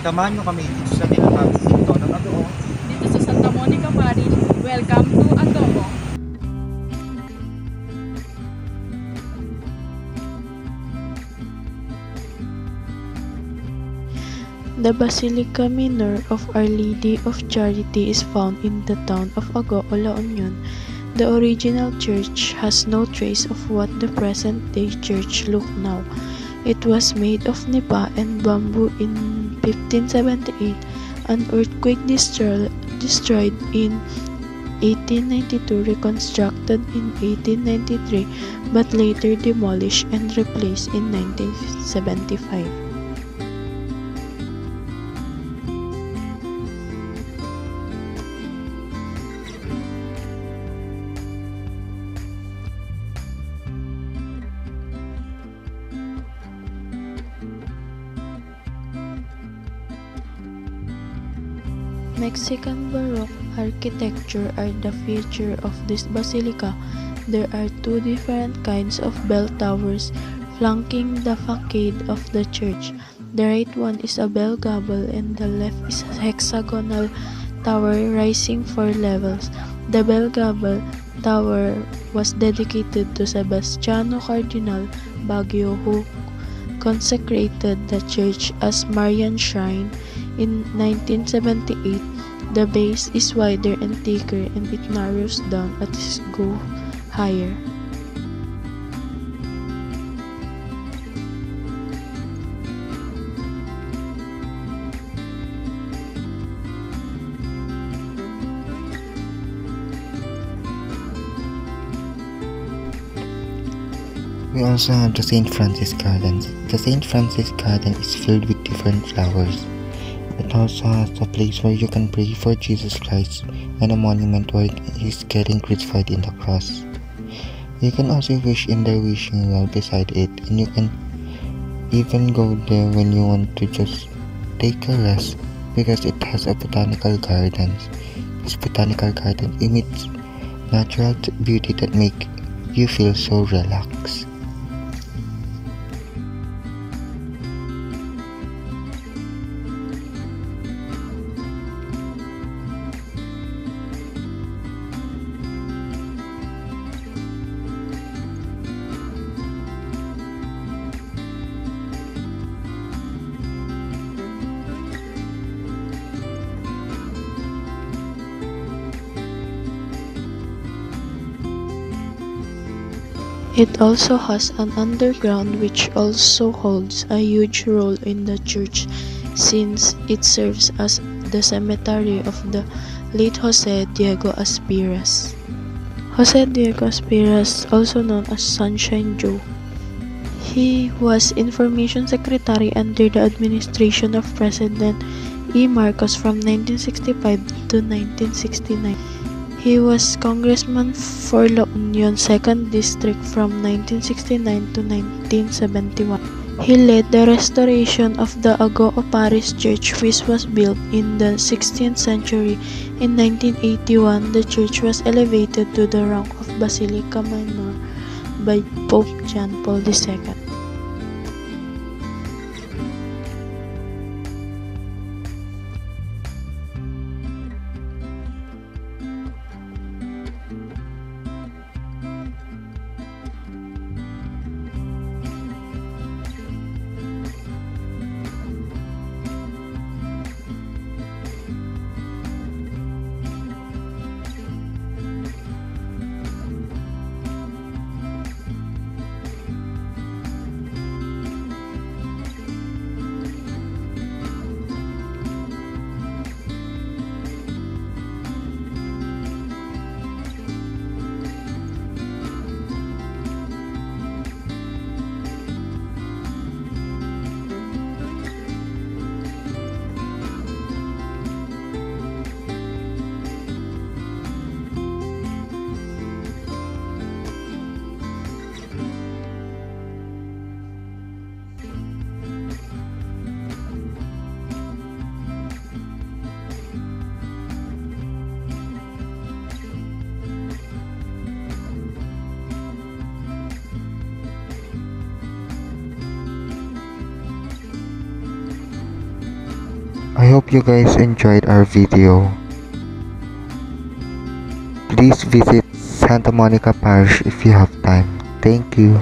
Samahan nyo kami dito sa tinatawag dito ng Agoong. Dito sa Santa Monica Parish. Welcome to Adobo. The Basilica Minor of Our Lady of Charity is found in the town of Agoo, La Union. The original church has no trace of what the present-day church look now. It was made of nipa and bamboo in 1578. An earthquake destroyed in 1892, reconstructed in 1893, but later demolished and replaced in 1975. Mexican Baroque architecture are the feature of this basilica. There are two different kinds of bell towers flanking the facade of the church. The right one is a bell gable and the left is a hexagonal tower rising 4 levels. The bell gable tower was dedicated to Sebastiano Cardinal Baguio, who consecrated the church as Marian Shrine in 1978. The base is wider and thicker and it narrows down as it goes higher. We also have the St. Francis Gardens. The St. Francis Garden is filled with different flowers. It also has a place where you can pray for Jesus Christ and a monument where he is getting crucified in the cross. You can also wish in the wishing well beside it, and you can even go there when you want to just take a rest because it has a botanical gardens. This botanical garden emits natural beauty that make you feel so relaxed. It also has an underground which also holds a huge role in the church since it serves as the cemetery of the late Jose Diego Aspiras. Jose Diego Aspiras, also known as Sunshine Joe. He was Information Secretary under the administration of President E. Marcos from 1965 to 1969. He was Congressman for La Union 2nd District from 1969 to 1971. He led the restoration of the Agoo Parish Church, which was built in the 16th century. In 1981, the church was elevated to the rank of Basilica Minor by Pope John Paul II. I hope you guys enjoyed our video. Please visit Santa Monica Parish if you have time. Thank you.